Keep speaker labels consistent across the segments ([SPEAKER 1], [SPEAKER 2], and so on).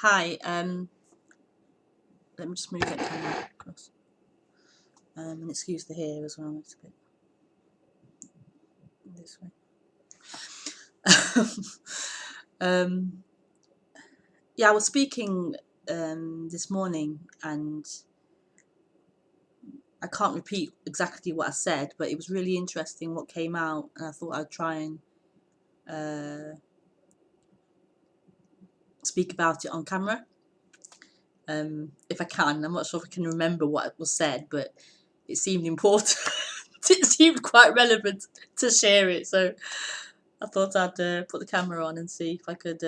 [SPEAKER 1] Hi, let me just move that camera across. And excuse the hair as well, it's a bit this way. um, yeah, I was speaking this morning and I can't repeat exactly what I said, but it was really interesting what came out, and I thought I'd try and speak about it on camera. If I can. I'm not sure if I can remember what was said, but it seemed important. It seemed quite relevant to share it, so I thought I'd put the camera on and see if I could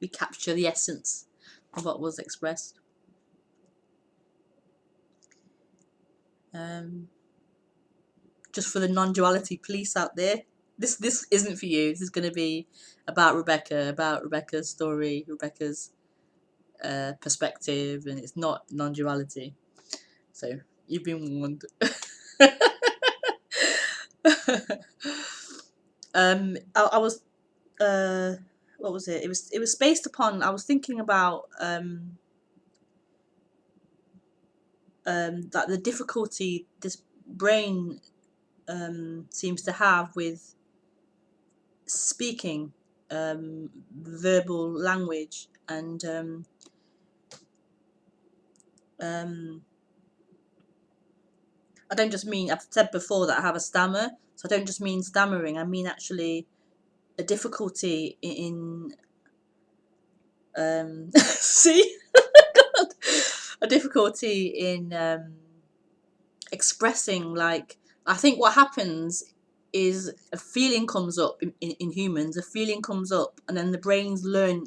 [SPEAKER 1] recapture the essence of what was expressed. Just for the non-duality police out there, this isn't for you. This is going to be about Rebekah, about Rebekah's story, Rebekah's perspective, and it's not non-duality. So you've been warned. I was what was it? It was based upon. I was thinking about that the difficulty this brain seems to have with speaking, verbal language, and I don't just mean, I've said before that I have a stammer, so I don't just mean stammering, I mean actually a difficulty in see a difficulty in expressing, like, I think what happens is a feeling comes up in humans, a feeling comes up, and then the brain's learn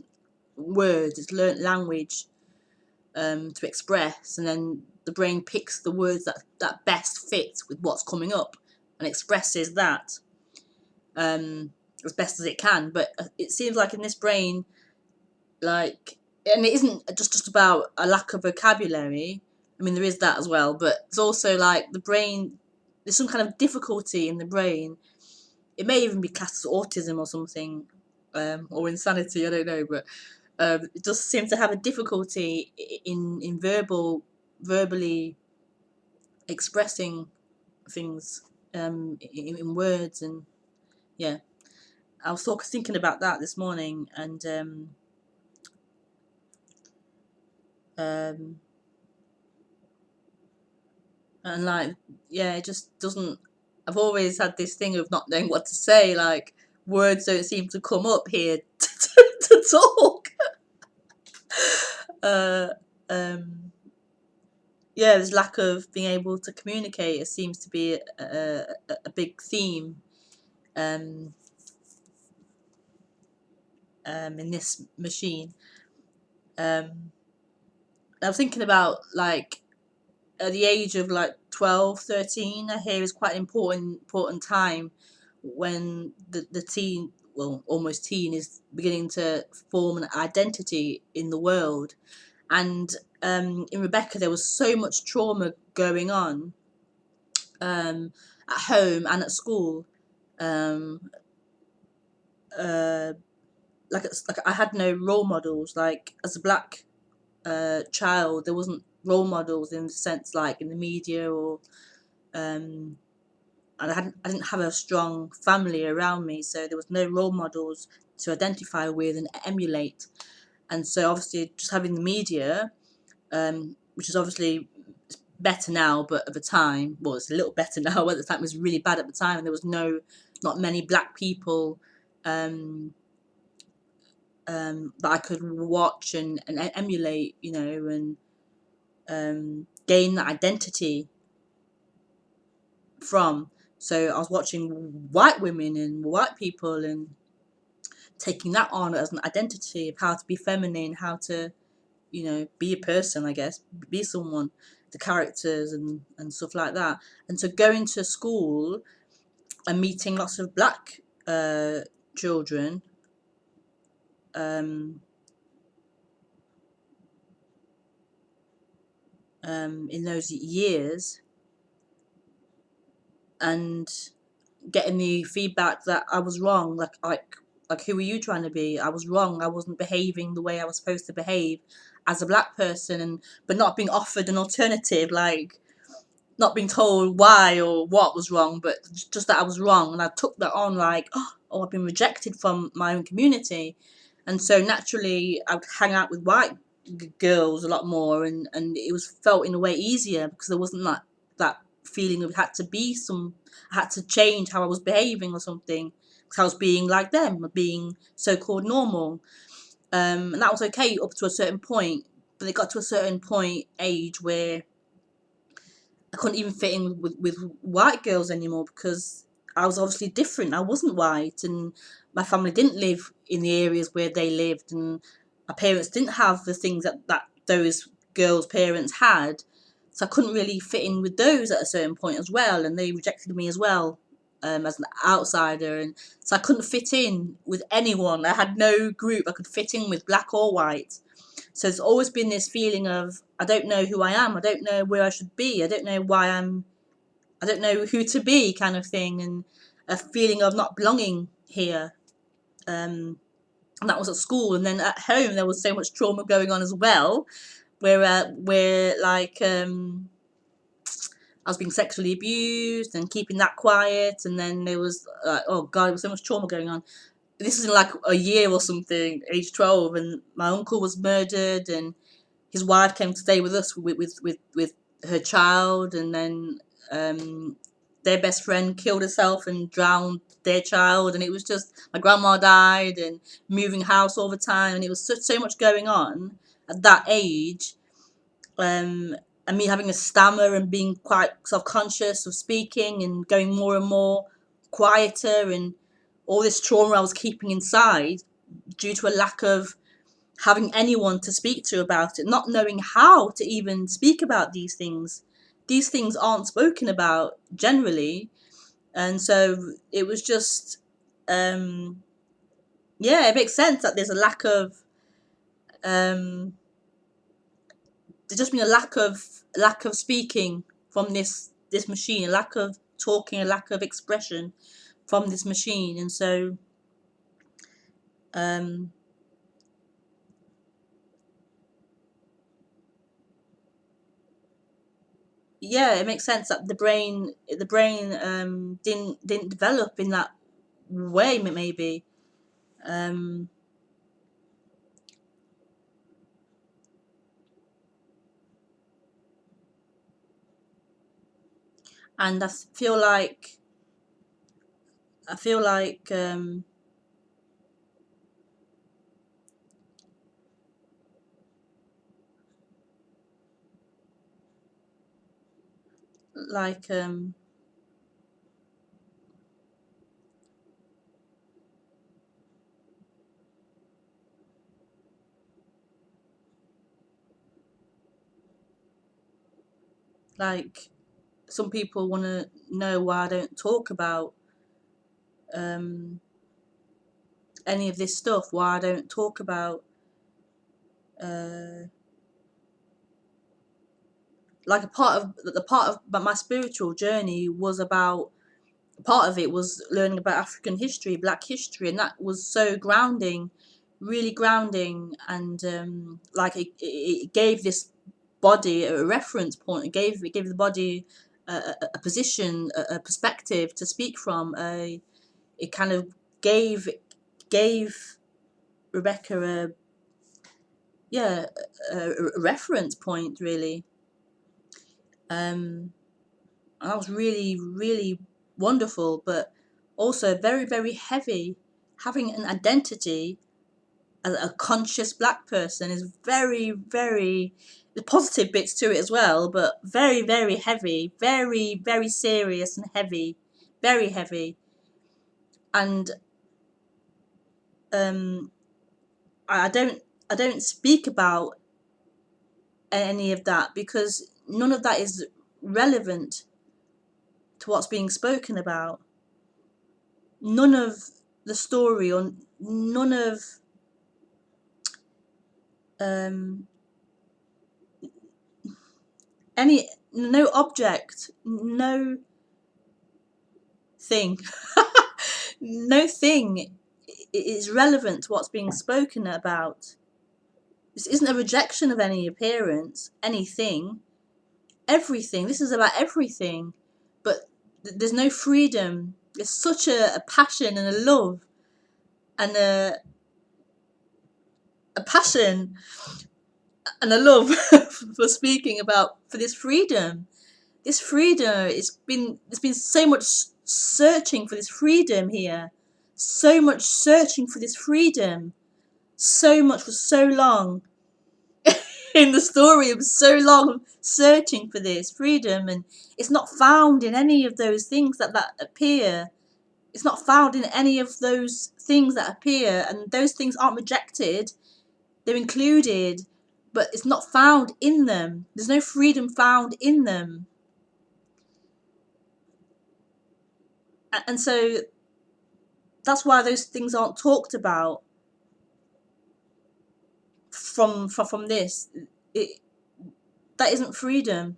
[SPEAKER 1] words, it's learnt language to express, and then the brain picks the words that best fit with what's coming up and expresses that as best as it can. But it seems like in this brain, like, and it isn't just about a lack of vocabulary. I mean, there is that as well, but it's also like the brain, there's some kind of difficulty in the brain. It may even be classed as autism or something, or insanity, I don't know, but it does seem to have a difficulty in verbally expressing things in words. And yeah, I was thinking about that this morning, um, and like, yeah, it just doesn't. I've always had this thing of not knowing what to say. Like, words don't seem to come up here to talk. Uh, um, yeah, there's lack of being able to communicate. It seems to be a big theme um, in this machine. I was thinking about, like, at the age of like 12, 13, I hear is quite an important time when the teen, well, almost teen, is beginning to form an identity in the world. And in Rebekah, there was so much trauma going on at home and at school. Um, uh, like I had no role models. Like, as a black child, there wasn't role models in the sense, like in the media, or and I didn't have a strong family around me, so there was no role models to identify with and emulate. And so obviously just having the media, which is obviously better now, but at the time, well, it's a little better now, but at the time it was really bad at the time, and there was not many black people um, that I could watch and emulate, and gain that identity from. So I was watching white women and white people and taking that on as an identity of how to be feminine, how to, be a person, I guess, be someone, the characters and stuff like that. And so going to school and meeting lots of black children, um, in those years, and getting the feedback that I was wrong, like like, who are you trying to be? I was wrong. I wasn't behaving the way I was supposed to behave as a black person, and but not being offered an alternative, like not being told why or what was wrong, but just that I was wrong. And I took that on like, oh, I've been rejected from my own community. And so naturally I would hang out with white girls a lot more, and it was felt in a way easier because there wasn't that feeling of I had to change how I was behaving or something because I was being like them, being so-called normal. And that was okay up to a certain point, but it got to a certain point age where I couldn't even fit in with white girls anymore because I was obviously different. I wasn't white, and my family didn't live in the areas where they lived, and my parents didn't have the things that those girls' parents had. So I couldn't really fit in with those at a certain point as well, and they rejected me as well, as an outsider, and so I couldn't fit in with anyone. I had no group I could fit in with, black or white. So there's always been this feeling of I don't know who I am. I don't know where I should be. I don't know why I don't know who to be, kind of thing, and a feeling of not belonging here. And that was at school, and then at home there was so much trauma going on as well, where like I was being sexually abused and keeping that quiet, and then there was oh god, there was so much trauma going on. This was in like a year or something, age 12, and my uncle was murdered, and his wife came to stay with us with her child, and then their best friend killed herself and drowned their child, and it was just my grandma died and moving house all the time, and it was so much going on at that age, and me having a stammer and being quite self-conscious of speaking and going more and more quieter, and all this trauma I was keeping inside due to a lack of having anyone to speak to about it, not knowing how to even speak about these things. These things aren't spoken about generally, and so it was just, yeah, it makes sense that there's a lack of, there's just been a lack of speaking from this machine, a lack of talking, a lack of expression from this machine, and so, um, yeah, it makes sense that the brain didn't develop in that way, maybe. Um, and I feel like like some people want to know why I don't talk about um any of this stuff, why I don't talk about uh like a part of my spiritual journey was about, part of it was learning about African history, Black history, and that was so grounding, really grounding, and like it gave this body a reference point. It gave the body a position, a perspective to speak from. It kind of gave Rebecca a, yeah, a reference point, really. And that was really, really wonderful, but also very, very heavy. Having an identity as a conscious black person is very, very, the positive bits to it as well, but very, very heavy, very, very serious and heavy, very heavy. And um, I don't speak about any of that because none of that is relevant to what's being spoken about. None of the story, or none of um, no object, no thing, no thing it is relevant to what's being spoken about. This isn't a rejection of any appearance, anything, everything. This is about everything. But there's no freedom. There's such a passion and a love and a passion and a love for speaking about, for this freedom. This freedom, there's been so much searching for this freedom here. So much searching for this freedom. So much for so long. In the story of so long searching for this freedom, and it's not found in any of those things that appear. It's not found in any of those things that appear, and those things aren't rejected. They're included, but it's not found in them. There's no freedom found in them. And so that's why those things aren't talked about from this. That isn't freedom.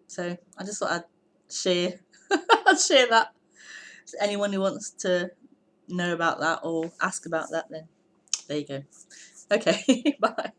[SPEAKER 1] So I just thought I'd share share that. So anyone who wants to know about that or ask about that, then there you go. Okay, bye.